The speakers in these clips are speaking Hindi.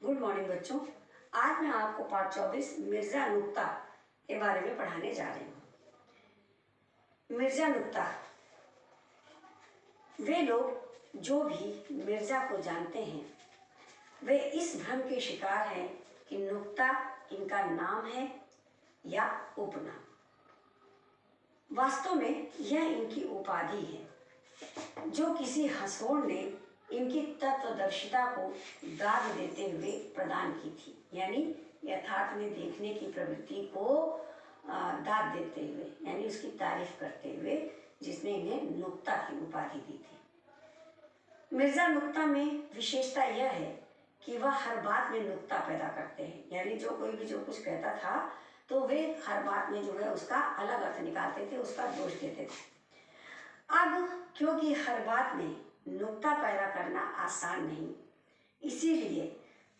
गुड मॉर्निंग बच्चों। आज मैं आपको पाठ 24 मिर्जा नुक्ता के बारे में पढ़ाने जा रही हूँ। मिर्जा नुक्ता वे लोग जो भी मिर्जा को जानते हैं वे इस भ्रम के शिकार हैं कि नुक्ता इनका नाम है या उपनाम। वास्तव में यह इनकी उपाधि है जो किसी हंसोड़ ने इनकी तत्वदर्शिता को दाद देते हुए प्रदान की थी, यानी यथार्थ में देखने की प्रवृत्ति को दाद देते हुए, यानी उसकी तारीफ करते हुए, जिसने इन्हें नुक्ता की उपाधि दी थी। मिर्जा नुक्ता में विशेषता यह है कि वह हर बात में नुक्ता पैदा करते हैं, यानी जो कोई भी जो कुछ कहता था तो वे हर बात में जो है उसका अलग अर्थ निकालते थे, उसका दोष देते थे। अब क्योंकि हर बात में नुक्ता पैदा करना आसान नहीं, इसीलिए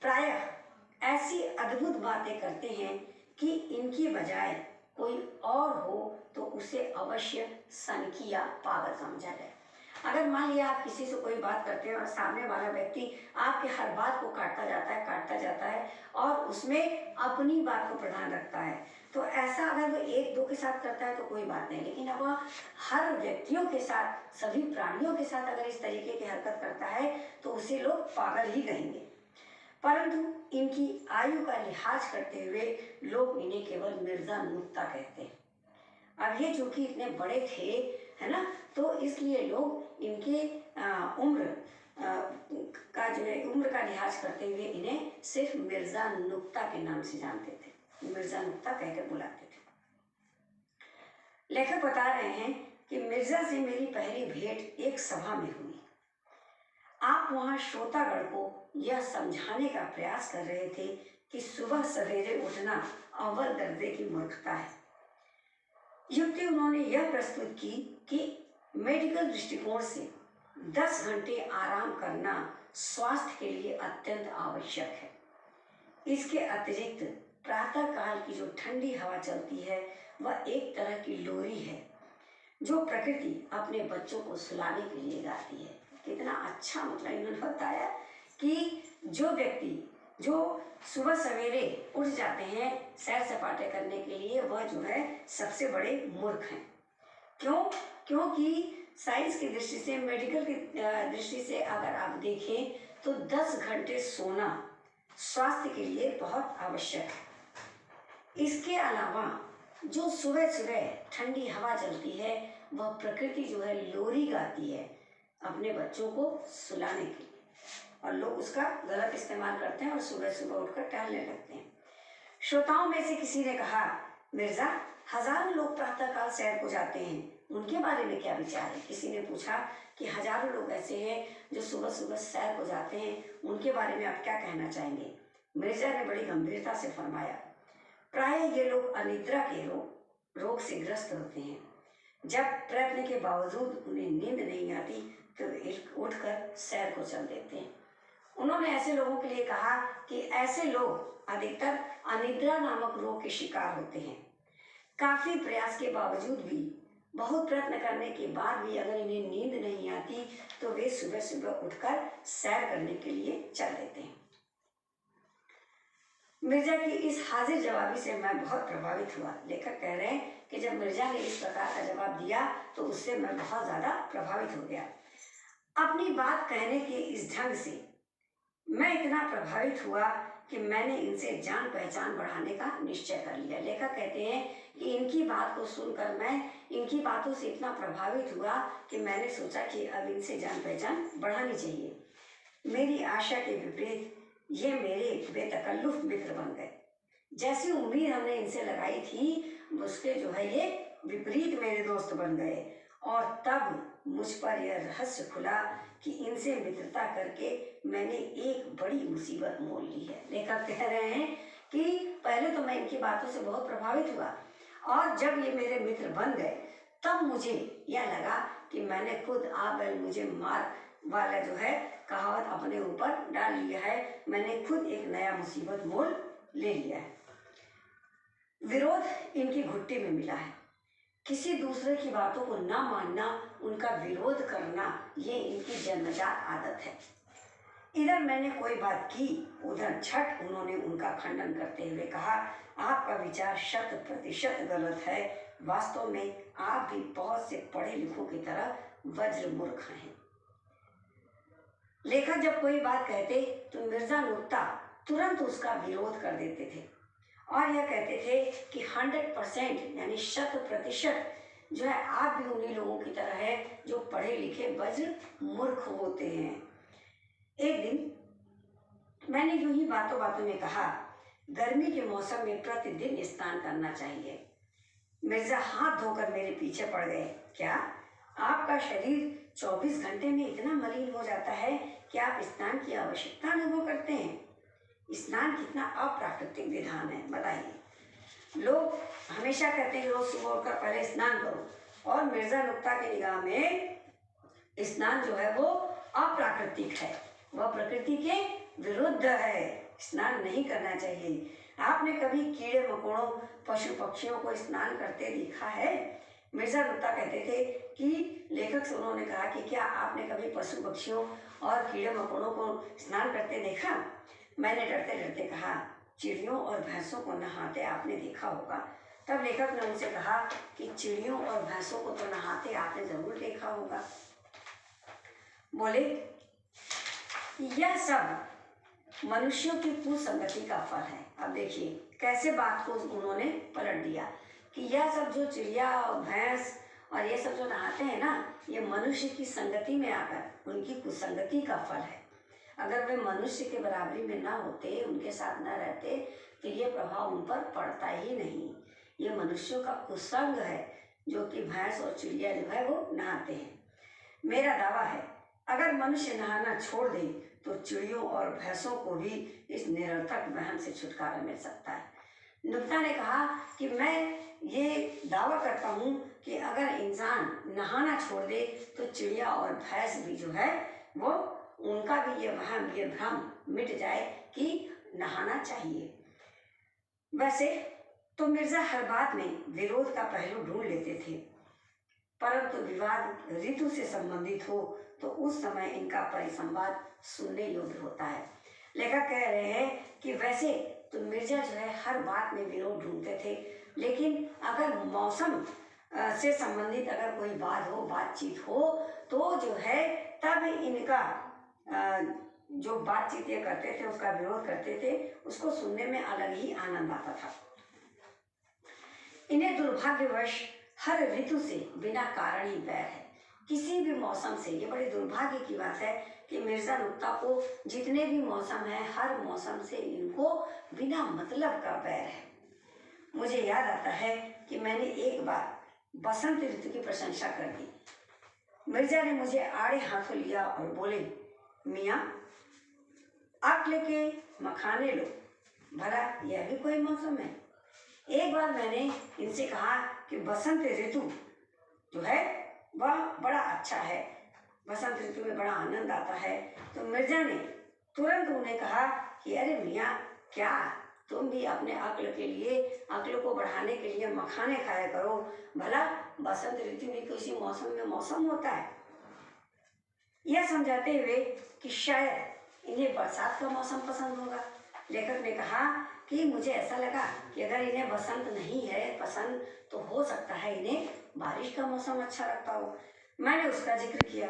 प्रायः ऐसी अद्भुत बातें करते हैं कि इनकी बजाय कोई और हो तो उसे अवश्य सनकी या पागल समझा जाए। अगर मान लिया आप किसी से कोई बात करते हैं और सामने वाला व्यक्ति आपके हर बात को काटता जाता है और उसमें अपनी बात को प्रधान रखता है, तो ऐसा अगर वो एक दो के साथ करता है तो कोई बात नहीं, लेकिन अब वह हर व्यक्तियों के साथ, सभी प्राणियों के साथ अगर इस तरीके की हरकत करता है तो उसे लोग पागल ही कहेंगे। परंतु इनकी आयु का लिहाज करते हुए लोग इन्हें केवल मिर्जा नुक्ता कहते हैं। अब ये चूंकि इतने बड़े थे, है ना, तो इसलिए लोग इनके उम्र का जो है उम्र का लिहाज करते हुए इन्हें सिर्फ मिर्जा नुक्ता के नाम से जानते थे, मिर्जा नुक्ता कहकर बुलाते थे। लेखक बता रहे हैं कि मिर्जा से मेरी पहली भेंट एक सभा में हुई। आप वहां श्रोतागण को यह समझाने का प्रयास कर रहे थे कि सुबह सवेरे उठना अव्वल दर्जे की मूर्खता है। युक्ति उन्होंने यह प्रस्तुत की कि मेडिकल दृष्टिकोण से 10 घंटे आराम करना स्वास्थ्य के लिए अत्यंत आवश्यक है। इसके अतिरिक्त प्रातः काल की जो ठंडी हवा चलती है वह एक तरह की लोरी है जो प्रकृति अपने बच्चों को सुलाने के लिए गाती है। कितना अच्छा मतलब इन्होंने बताया कि जो व्यक्ति जो सुबह सवेरे उठ जाते हैं सैर सपाटे करने के लिए वह जो है सबसे बड़े मूर्ख हैं। क्यों? क्योंकि साइंस की दृष्टि से, मेडिकल की दृष्टि से अगर आप देखें तो 10 घंटे सोना स्वास्थ्य के लिए बहुत आवश्यक है। इसके अलावा जो सुबह सुबह ठंडी हवा चलती है वह प्रकृति जो है लोरी गाती है अपने बच्चों को सुलाने के लिए, और लोग उसका गलत इस्तेमाल करते हैं और सुबह सुबह उठकर टहलने लगते हैं। श्रोताओं में से किसी ने कहा, मिर्जा, हजारों लोग प्रातःकाल सैर को जाते हैं, उनके बारे में क्या विचार है? किसी ने पूछा कि हजारों लोग ऐसे हैं जो सुबह सुबह सैर को जाते हैं, उनके बारे में आप क्या कहना चाहेंगे? मिर्जा ने बड़ी गंभीरता से फरमाया, प्राय ये लोग अनिद्रा के रोग से ग्रस्त होते हैं। जब प्रयत्न के बावजूद उन्हें नींद नहीं आती तो उठकर सैर को चल देते हैं। उन्होंने ऐसे लोगों के लिए कहा कि ऐसे लोग अधिकतर अनिद्रा नामक रोग के शिकार होते हैं। काफी प्रयास के बावजूद भी, बहुत प्रयत्न करने के बाद भी अगर इन्हें नींद नहीं आती तो वे सुबह सुबह उठकर सैर करने के लिए चल देते हैं। मिर्जा की इस हाजिर जवाबी से मैं बहुत प्रभावित हुआ। लेखक कह रहे हैं कि जब मिर्जा ने इस प्रकार का जवाब दिया तो उससे मैं बहुत ज्यादा प्रभावित हो गया। अपनी बात कहने के इस ढंग से मैं इतना प्रभावित हुआ कि मैंने इनसे जान पहचान बढ़ाने का निश्चय कर लिया। लेखक कहते हैं कि इनकी बात को सुनकर मैं इनकी बातों से इतना प्रभावित हुआ कि मैंने सोचा कि अब इनसे जान पहचान बढ़ानी चाहिए। मेरी आशा के विपरीत ये मेरे बेतकल्लुफ मित्र बन गए। जैसी उम्मीद हमने इनसे लगाई थी उसके जो है ये विपरीत मेरे दोस्त बन गए, और तब मुझ पर यह रहस्य खुला कि इनसे मित्रता करके मैंने एक बड़ी मुसीबत मोल ली है। लेखक कह रहे हैं कि पहले तो मैं इनकी बातों से बहुत प्रभावित हुआ, और जब ये मेरे मित्र बन गए तब मुझे यह लगा कि मैंने खुद आ बैल मुझे मार वाला जो है कहावत अपने ऊपर डाल लिया है। मैंने खुद एक नया मुसीबत मोल ले लिया है। विरोध इनकी घुट्टी में मिला है। किसी दूसरे की बातों को ना मानना, उनका विरोध करना, ये इनकी जन्मजात आदत है। इधर मैंने कोई बात की, उधर झट उन्होंने उनका खंडन करते हुए कहा, आपका विचार 100% गलत है। वास्तव में आप भी बहुत से पढ़े लिखों की तरह वज्र मूर्ख हैं। लेखक जब कोई बात कहते तो मिर्जा नुक्ता तुरंत उसका विरोध कर देते थे और यह कहते थे कि 100% यानी 100% जो है आप भी उन्हीं लोगों की तरह है जो पढ़े लिखे वज्र मूर्ख होते हैं। एक दिन मैंने यूं ही बातों बातों में कहा, गर्मी के मौसम में प्रतिदिन स्नान करना चाहिए। मिर्जा हाथ धोकर मेरे पीछे पड़ गए। क्या आपका शरीर 24 घंटे में इतना मलिन हो जाता है कि आप स्नान की आवश्यकता अनुभव करते हैं? स्नान कितना अप्राकृतिक विधान है, बताइए। लोग हमेशा कहते हैं कि रोज सुबह उठकर पहले स्नान करो, और मिर्जा नुक्ता की निगाह में स्नान जो है वो अप्राकृतिक है, वह प्रकृति के विरुद्ध है। स्नान नहीं करना चाहिए। आपने कभी कीड़े मकोड़ों, पशु पक्षियों को स्नान करते देखा है? मिर्जा नुक्ता कहते थे कि लेखक से उन्होंने कहा कि क्या आपने कभी पशु पक्षियों और कीड़े मकोड़ों को स्नान करते देखा? मैंने डरते डरते कहा, चिड़ियों और भैंसों को नहाते आपने देखा होगा। तब लेखक ने उनसे कहा कि चिड़ियों और भैंसों को तो नहाते आपने जरूर देखा होगा। बोले, यह सब मनुष्यों की कुसंगति का फल है। अब देखिए कैसे बात को उन्होंने पलट दिया कि यह सब जो चिड़िया और भैंस और ये सब जो नहाते हैं ना, ये मनुष्य की संगति में आकर उनकी कुसंगति का फल है। अगर वे मनुष्य के बराबरी में ना होते, उनके साथ न रहते, तो ये प्रभाव उन पर पड़ता ही नहीं। ये मनुष्यों का कुसंग है जो कि भैंस और चिड़िया जो है वो नहाते हैं। मेरा दावा है अगर मनुष्य नहाना छोड़ दे तो चिड़ियों और भैंसों को भी इस निरर्थक वहम से छुटकारा मिल सकता है। नुक्ता ने कहा कि मैं ये दावा करता हूँ कि अगर इंसान नहाना छोड़ दे तो चिड़िया और भैंस भी जो है वो उनका भी ये वहम, ये भ्रम मिट जाए कि नहाना चाहिए। वैसे तो मिर्जा हर बात में विरोध का पहलू ढूंढ लेते थे, परंतु विवाद ऋतु से संबंधित हो तो उस समय इनका परिसंवाद सुनने योग्य होता है। लेखक कह रहे हैं कि वैसे तो मिर्जा जो है हर बात में विरोध ढूंढते थे, लेकिन अगर मौसम से संबंधित अगर कोई बात हो, बातचीत हो, तो जो है तब इनका जो बातचीत ये करते थे, उसका विरोध करते थे, उसको सुनने में अलग ही आनंद आता था। इन्हें दुर्भाग्यवश हर ऋतु से बिना कारण ही बैर है, किसी भी मौसम से। ये बड़े दुर्भाग्य की बात है कि मिर्जा नुक्ता को जितने भी मौसम है, हर मौसम से इनको बिना मतलब का बैर है। मुझे याद आता है कि मैंने एक बार बसंत ऋतु की प्रशंसा कर दी। मिर्जा ने मुझे आड़े हाथों लिया और बोले, मियाँ अक्ल के मखाने लो, भला यह भी कोई मौसम है? एक बार मैंने इनसे कहा कि बसंत ऋतु जो है वह बड़ा अच्छा है, बसंत ऋतु में बड़ा आनंद आता है। तो मिर्जा ने तुरंत उन्हें कहा कि अरे मियाँ, क्या तुम भी अपने अक्ल के लिए, अक्ल को बढ़ाने के लिए मखाने खाया करो, भला बसंत ऋतु भी किसी मौसम में मौसम होता है। यह समझाते हुए कि शायद इन्हें बरसात का मौसम पसंद होगा, लेखक ने कहा कि मुझे ऐसा लगा कि अगर इन्हें बसंत नहीं है पसंद, तो हो सकता है इन्हें बारिश का मौसम अच्छा लगता हो। मैंने उसका जिक्र किया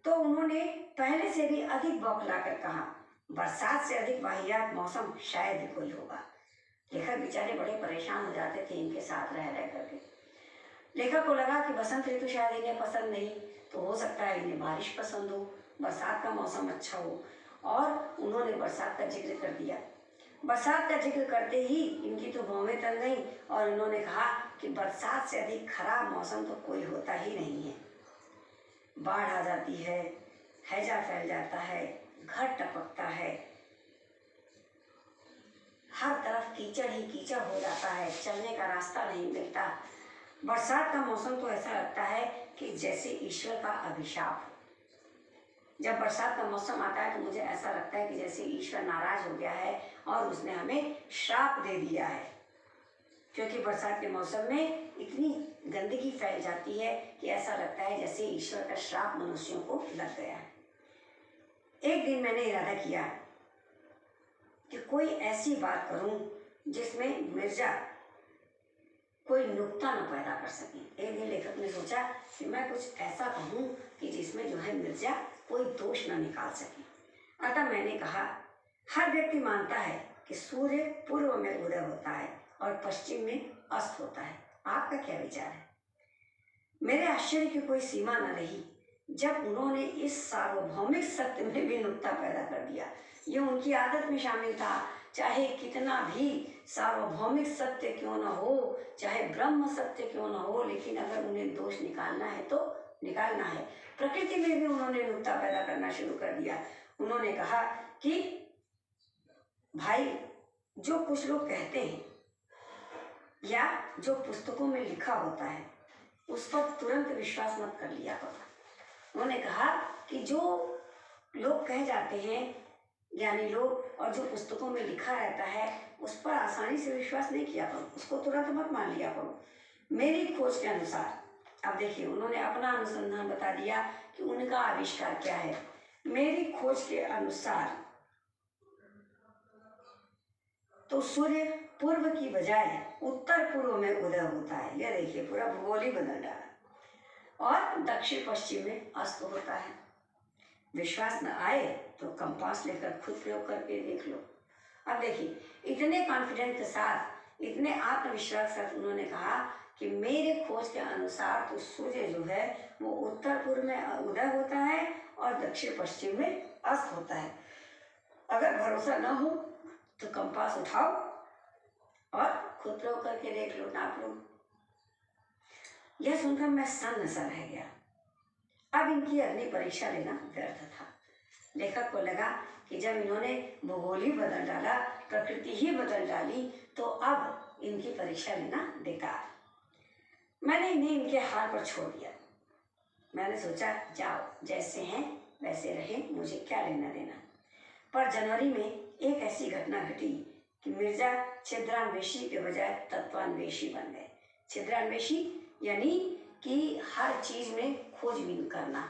तो उन्होंने पहले से भी अधिक बौखला कर कहा, बरसात से अधिक वाहियात मौसम शायद ही कोई होगा। लेखक बेचारे बड़े परेशान हो जाते थे इनके साथ रह रह करके। लेखक को लगा कि बसंत ऋतु शायद इन्हें पसंद नहीं, तो हो सकता है इन्हें बारिश पसंद हो, बरसात का मौसम अच्छा हो, और उन्होंने बरसात का जिक्र कर दिया। बरसात का जिक्र करते ही इनकी तो भौवें तन गई और उन्होंने कहा कि बरसात से अधिक खराब मौसम तो कोई होता ही नहीं है। बाढ़ आ जाती है, हैजा फैल जाता है, घर टपकता है, हर तरफ कीचड़ ही कीचड़ हो जाता है, चलने का रास्ता नहीं मिलता। बरसात का मौसम तो ऐसा लगता है कि जैसे ईश्वर का अभिशाप हो। जब बरसात का मौसम आता है तो मुझे ऐसा लगता है कि जैसे ईश्वर नाराज हो गया है और उसने हमें श्राप दे दिया है, क्योंकि बरसात के मौसम में इतनी गंदगी फैल जाती है कि ऐसा लगता है जैसे ईश्वर का श्राप मनुष्यों को लग गया है। एक दिन मैंने इरादा किया कि कोई ऐसी बात करूं जिसमें मिर्जा कोई नुक्ता न पैदा कर सके। एक दिन लेखक ने सोचा कि मैं कुछ ऐसा कहूं कि जिसमें जो है मिर्जा कोई दोष न निकाल सके। अतः मैंने कहा, हर व्यक्ति मानता है कि सूर्य पूर्व में उदय होता है और पश्चिम में अस्त होता है। आपका क्या विचार है? मेरे आश्चर्य की कोई सीमा न रही जब उन्होंने इस सार्वभौमिक सत्य में भी नुक्ता पैदा कर दिया। ये उनकी आदत में शामिल था। चाहे कितना भी सार्वभौमिक सत्य क्यों न हो, चाहे ब्रह्म सत्य क्यों न हो, लेकिन अगर उन्हें दोष निकालना है तो निकालना है। प्रकृति में भी उन्होंने नुक्ता पैदा करना शुरू कर दिया। उन्होंने कहा कि भाई, जो कुछ लोग कहते हैं या जो पुस्तकों में लिखा होता है उस पर तुरंत विश्वास मत कर लिया करो। उन्होंने कहा कि जो लोग कह जाते हैं ज्ञानी लोग और जो पुस्तकों में लिखा रहता है उस पर आसानी से विश्वास नहीं किया करो, उसको तुरंत मत मान लिया करो। मेरी खोज के अनुसार, अब देखिए उन्होंने अपना अनुसंधान बता दिया कि उनका आविष्कार क्या है। मेरी खोज के अनुसार तो सूर्य पूर्व की बजाय उत्तर पूर्व में उदय होता है। यह देखिए पूरा भूगोल ही बदल डाला। और दक्षिण पश्चिम में अस्त होता है। विश्वास न आए तो कंपास लेकर खुद प्रयोग करके देख लो। अब देखिए इतने कॉन्फिडेंस के साथ, इतने आत्मविश्वास के साथ उन्होंने कहा कि मेरे खोज के अनुसार तो सूर्य जो है वो उत्तर पूर्व में उदय होता है और दक्षिण पश्चिम में अस्त होता है। अगर भरोसा न हो तो कंपास उठाओ और खुद प्रयोग करके देख लो, नाप लो। यह सुनकर मैं सन्न सा रह गया। अब इनकी अग्नि परीक्षा लेना व्यर्थ था। लेखक को लगा कि जब इन्होंने भूगोल ही बदल डाला, प्रकृति ही बदल डाली, तो अब इनकी परीक्षा लेना बेकार। मैंने इन्हें इनके हाल पर छोड़ दिया। मैंने सोचा जाओ, जैसे हैं वैसे रहे, मुझे क्या लेना देना। पर जनवरी में एक ऐसी घटना घटी कि मिर्जा छिद्रान्वेषी के बजाय तत्वान्वेषी बन गए। छिद्रान्वेषी यानी कि हर चीज में खोजबीन करना,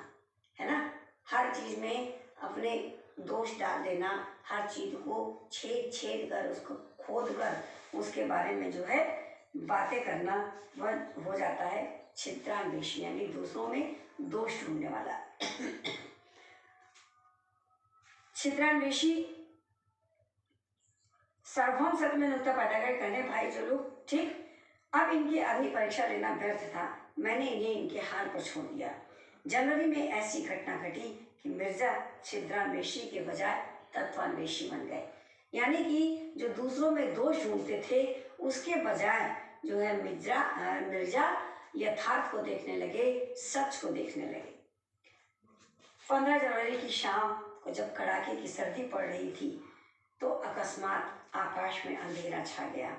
है ना, हर चीज में अपने दोष डाल देना, हर चीज को छेद कर, उसको खोद कर उसके बारे में जो है बातें करना, वह हो जाता है छिद्रान्वेषी, यानी दूसरों में दोष ढूंढने वाला। छिद्रान्वेषी सार्वभौम सत्य में नुक्ता पैदा कर कहने, भाई चलो ठीक, अब इनकी अग्नि परीक्षा लेना व्यर्थ था। मैंने इन्हें इनके हाल पर छोड़ दिया। जनवरी में ऐसी घटना घटी कि मिर्जा छिद्रान्वेषी के बजाय तत्वान्वेषी बन गए। यानी कि जो दूसरों में दोष ढूंढते थे उसके बजाय जो है मिर्जा यथार्थ को देखने लगे, सच को देखने लगे। 15 जनवरी की शाम को जब कड़ाके की सर्दी पड़ रही थी तो अकस्मात आकाश में अंधेरा छा गया।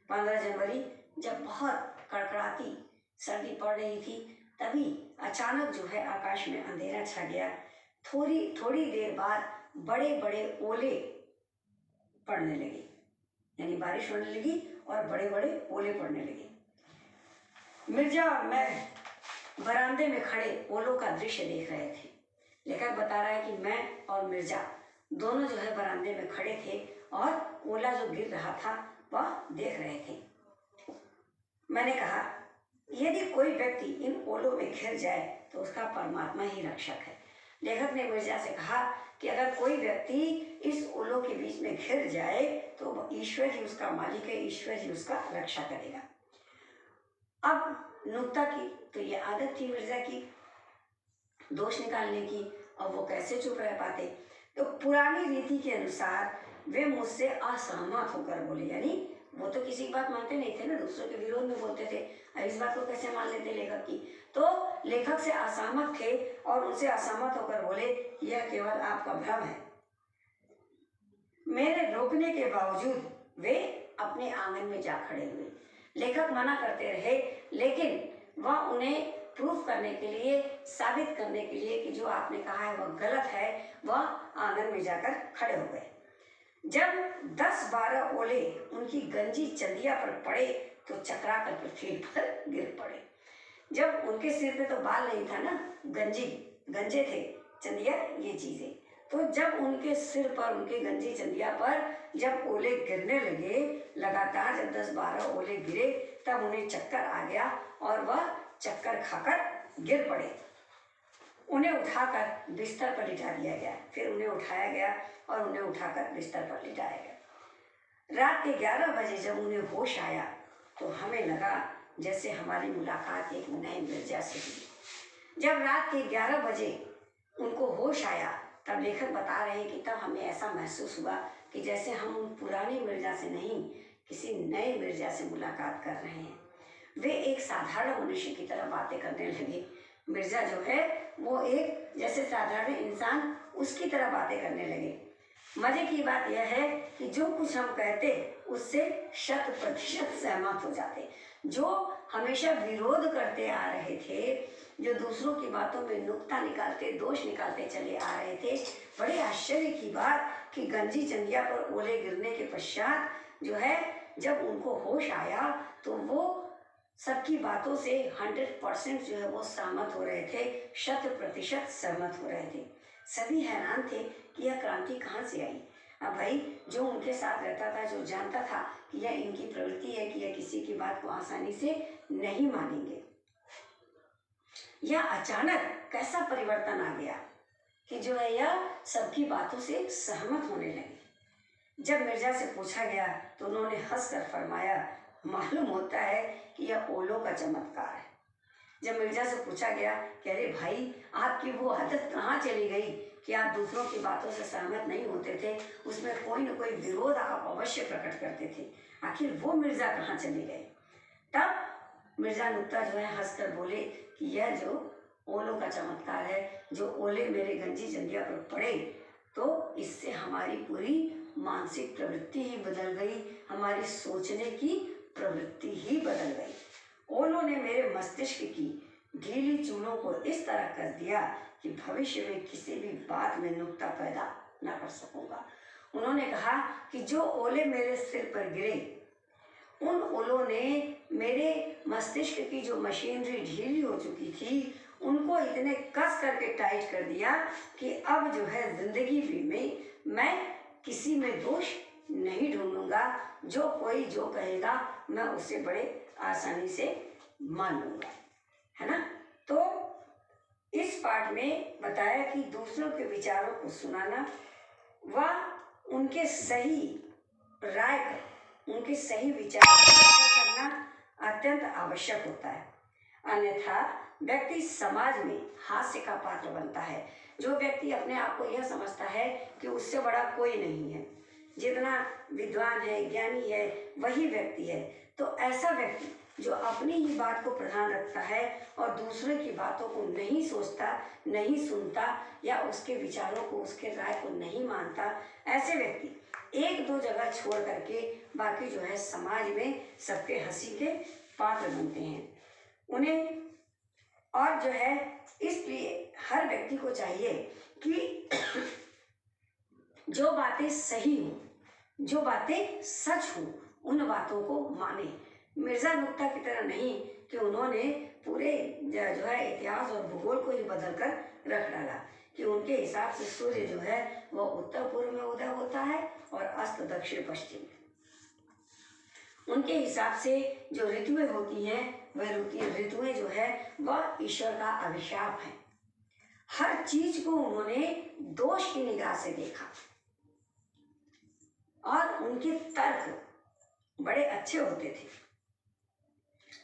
15 जनवरी जब बहुत कड़कड़ाती सर्दी पड़ रही थी तभी अचानक जो है आकाश में अंधेरा छा गया। थोड़ी देर बाद बड़े बड़े ओले पड़ने लगे, यानी बारिश होने लगी और बड़े बड़े ओले पड़ने लगे। मिर्जा और मैं बरामदे में खड़े ओलों का दृश्य देख रहे थे। लेखक बता रहा है कि मैं और मिर्जा दोनों जो है बरामदे में खड़े थे और ओला जो गिर रहा था वह देख रहे थे। मैंने कहा, यदि कोई व्यक्ति इन ओलों में घिर जाए तो उसका परमात्मा ही रक्षक है। लेखक ने मिर्जा से कहा कि अगर कोई व्यक्ति इस ओलों के बीच में घिर जाए तो ईश्वर ही उसका मालिक है, ईश्वर ही उसका रक्षा करेगा। अब नुक्ता की तो ये आदत थी मिर्जा की दोष निकालने की, अब वो कैसे चुप रह पाते। तो पुरानी रीति के अनुसार वे मुझसे असहमत होकर बोले, यानी वो तो किसी की बात मानते नहीं थे ना, दूसरों के विरोध में बोलते थे। अब इस बात को कैसे मान लेते लेखक की। तो लेखक से असहमत थे और उनसे असहमत होकर बोले, यह केवल आपका भ्रम है। मेरे रोकने के बावजूद वे अपने आंगन में जा खड़े हुए। लेखक मना करते रहे, लेकिन वह उन्हें प्रूफ करने के लिए, साबित करने के लिए कि जो आपने कहा है वह गलत है, वह आंगन में जाकर खड़े हो गए। जब 10-12 ओले उनकी गंजी चंदिया पर पड़े तो चकरा कर पृथ्वी पर गिर पड़े। जब उनके सिर पे तो बाल नहीं था ना, गंजे थे, चंदिया ये चीजें, तो जब उनके सिर पर, उनके गंजी चंदिया पर जब ओले गिरने लगे, लगातार जब 10-12 ओले गिरे, तब उन्हें चक्कर आ गया और वह चक्कर खाकर गिर पड़े। उन्हें उठाकर बिस्तर पर लिटा दिया गया। फिर उन्हें उठाया गया और उन्हें उठाकर बिस्तर पर लिटाया गया। रात के 11 बजे जब उन्हें होश आया तो हमें लगा जैसे हमारी मुलाकात एक नए मिर्जा से हुई। जब रात के 11 बजे उनको होश आया, तब लेखक बता रहे हैं कि तब हमें ऐसा महसूस हुआ कि जैसे हम उन पुरानी मिर्जा से नहीं, किसी नए मिर्जा से मुलाकात कर रहे हैं। वे एक साधारण मनुष्य की तरह बातें करने लगे। मिर्जा जो है वो एक जैसे साधारण इंसान, उसकी तरह बातें करने लगे। मजे की बात यह है कि जो कुछ हम कहते उससे 100% सहमत हो जाते। जो हमेशा विरोध करते आ रहे थे, जो दूसरों की बातों में नुक्ता निकालते, दोष निकालते चले आ रहे थे, बड़े आश्चर्य की बात कि गंजी चंदिया पर ओले गिरने के पश्चात जो है जब उनको होश आया तो वो सबकी बातों से 100% जो है वो सहमत हो रहे थे, 100% सहमत हो रहे थे। सभी हैरान थे कि यह क्रांति कहाँ से आई। अब भाई जो उनके साथ रहता था, जो जानता था कि यह इनकी प्रवृत्ति है कि यह किसी की बात को आसानी से नहीं मानेंगे, यह अचानक कैसा परिवर्तन आ गया कि जो है यह सबकी बातों से सहमत होने लगे। जब मिर्जा से पूछा गया तो उन्होंने हंसकर फरमाया, मालूम होता है कि यह ओलों का चमत्कार है। जब मिर्जा से पूछा गया कि अरे भाई, आपकी वो आदत कहाँ चली गई कि आप दूसरों की बातों से सहमत नहीं होते थे, उसमें कोई न कोई विरोध आप अवश्य प्रकट करते थे, आखिर वो मिर्जा कहाँ चले गए। तब मिर्जा नुक्ता जो है हंसकर बोले कि यह जो ओलों का चमत्कार है, जो ओले मेरे गंजी चंदिया पर पड़े तो इससे हमारी पूरी मानसिक प्रवृत्ति ही बदल गई, हमारी सोचने की प्रवृत्ति ही बदल गई। ओलों ने मेरे मस्तिष्क की ढीली चूलों को इस तरह कर दिया कि भविष्य में किसी भी बात में नुक्ता पैदा न कर सकूंगा। उन्होंने कहा कि जो ओले मेरे सिर पर गिरे, उन ओलों ने मेरे मस्तिष्क की जो मशीनरी ढीली हो चुकी थी, उनको इतने कस करके टाइट कर दिया कि अब जो है जिंदगी भी में मैं किसी में दोष नहीं ढूंढूंगा। जो कोई जो कहेगा मैं उसे बड़े आसानी से मान लूंगा, है ना। तो इस पाठ में बताया कि दूसरों के विचारों को सुनाना व उनके सही राय पर, उनके सही विचार करना अत्यंत आवश्यक होता है, अन्यथा व्यक्ति समाज में हास्य का पात्र बनता है। जो व्यक्ति अपने आप को यह समझता है कि उससे बड़ा कोई नहीं है, जितना विद्वान है, ज्ञानी है, वही व्यक्ति है, तो ऐसा व्यक्ति जो अपनी ही बात को प्रधान रखता है और दूसरे की बातों को नहीं सोचता, नहीं सुनता या उसके विचारों को, उसके राय को नहीं मानता, ऐसे व्यक्ति एक दो जगह छोड़ करके बाकी जो है समाज में सबके हंसी के पात्र बनते हैं। उन्हें और जो है इसलिए हर व्यक्ति को चाहिए कि जो बातें सही हो, जो बातें सच हो, उन बातों को माने। मिर्जा नुक्ता की तरह नहीं कि उन्होंने पूरे जो है इतिहास और भूगोल को ही बदल कर रख डाला कि उनके हिसाब से सूर्य जो है वह उत्तर पूर्व में उदय होता है और अस्त दक्षिण पश्चिम में। उनके हिसाब से जो ऋतुएं होती हैं वह ऋतुएं जो है वह ईश्वर का अभिशाप है। हर चीज को उन्होंने दोष की निगाह से देखा और उनके तर्क बड़े अच्छे होते थे।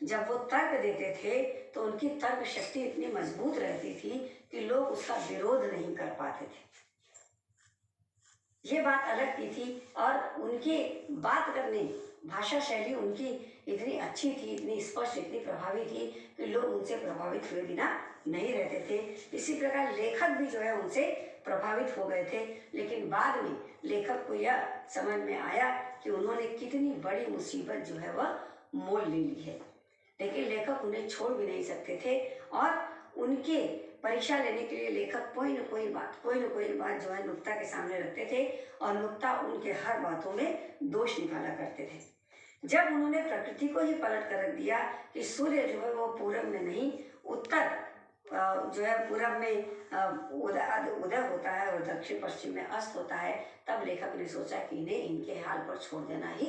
जब वो तर्क देते थे तो उनकी तर्क शक्ति इतनी मजबूत रहती थी कि लोग उसका विरोध नहीं कर पाते थे। ये बात अलग की थी और उनकी बात करने, भाषा शैली उनकी इतनी अच्छी थी, इतनी स्पष्ट, इतनी प्रभावी थी कि लोग उनसे प्रभावित हुए बिना नहीं रहते थे। इसी प्रकार लेखक भी जो है उनसे प्रभावित हो गए थे, लेकिन बाद में लेखक को यह समझ में आया कि उन्होंने कितनी बड़ी मुसीबत जो है वह मोल ले ली है, लेकिन लेखक उन्हें छोड़ भी नहीं सकते थे और उनके परीक्षा लेने के लिए लेखक कोई न कोई बात जो है नुक्ता के सामने रखते थे और नुक्ता उनके हर बातों में दोष निकाला करते थे। जब उन्होंने प्रकृति को ही पलट कर रख दिया कि सूर्य जो है वो पूरब में नहीं उत्तर जो है पूरब में उदय उदय होता है और दक्षिण पश्चिम में अस्त होता है, तब लेखक ने सोचा कि इन्हें इनके हाल पर छोड़ देना ही